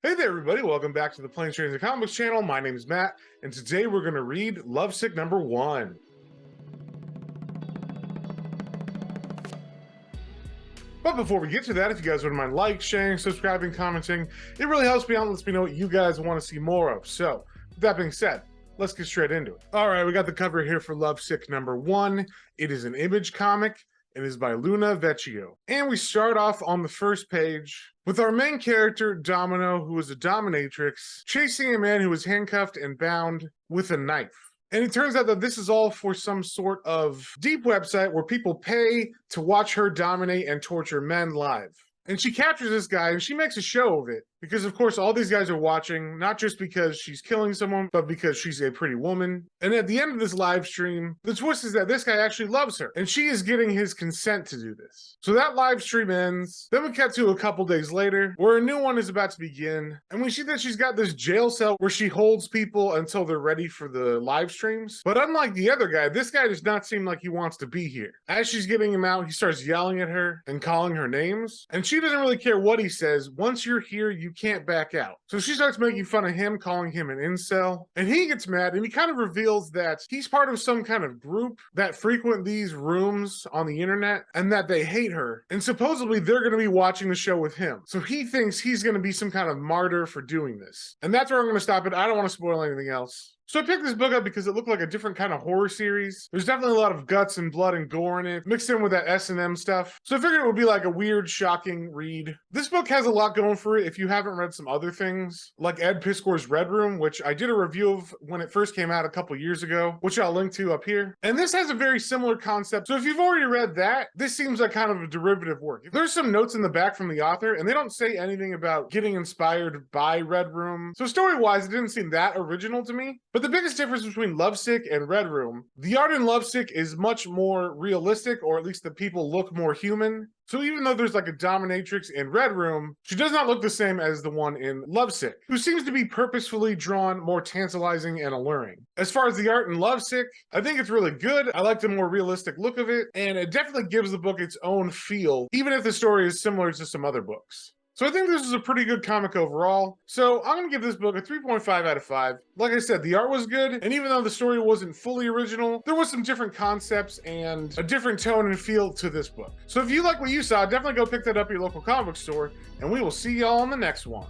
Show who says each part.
Speaker 1: Hey there, everybody. Welcome back to the Planes, Trains, and Comics channel. My name is Matt, and today we're going to read Lovesick #1. But before we get to that, if you guys wouldn't mind sharing, subscribing, commenting, it really helps me out and lets me know what you guys want to see more of. So, with that being said, let's get straight into it. All right, we got the cover here for Lovesick #1. It is an Image comic. It is by Luna Vecchio. And we start off on the first page with our main character, Domino, who is a dominatrix, chasing a man who is handcuffed and bound with a knife. And it turns out that this is all for some sort of deep website where people pay to watch her dominate and torture men live. And she captures this guy and she makes a show of it. Because, of course, all these guys are watching, not just because she's killing someone, but because she's a pretty woman. And at the end of this live stream, the twist is that this guy actually loves her, and she is getting his consent to do this. So that live stream ends. Then we cut to a couple days later, where a new one is about to begin. And we see that she's got this jail cell where she holds people until they're ready for the live streams. But unlike the other guy, this guy does not seem like he wants to be here. As she's getting him out, he starts yelling at her and calling her names. And she doesn't really care what he says. Once you're here, you can't back out. So she starts making fun of him, calling him an incel, and he gets mad and he kind of reveals that he's part of some kind of group that frequent these rooms on the internet and that they hate her, and supposedly they're going to be watching the show with him. So he thinks he's going to be some kind of martyr for doing this. And that's where I'm going to stop it. I don't want to spoil anything else. So I picked this book up because it looked like a different kind of horror series. There's definitely a lot of guts and blood and gore in it, mixed in with that S&M stuff. So I figured it would be like a weird, shocking read. This book has a lot going for it if you haven't read some other things, like Ed Piskor's Red Room, which I did a review of when it first came out a couple years ago, which I'll link to up here. And this has a very similar concept. So if you've already read that, this seems like kind of a derivative work. There's some notes in the back from the author, and they don't say anything about getting inspired by Red Room. So story-wise, it didn't seem that original to me. But the biggest difference between Lovesick and Red Room, the art in Lovesick is much more realistic, or at least the people look more human. So even though there's like a dominatrix in Red Room, she does not look the same as the one in Lovesick, who seems to be purposefully drawn more tantalizing and alluring. As far as the art in Lovesick, I think it's really good. I like the more realistic look of it, and it definitely gives the book its own feel, even if the story is similar to some other books. So I think this is a pretty good comic overall. So I'm going to give this book a 3.5 out of 5. Like I said, the art was good, and even though the story wasn't fully original, there was some different concepts and a different tone and feel to this book. So if you like what you saw, definitely go pick that up at your local comic book store, and we will see y'all in the next one.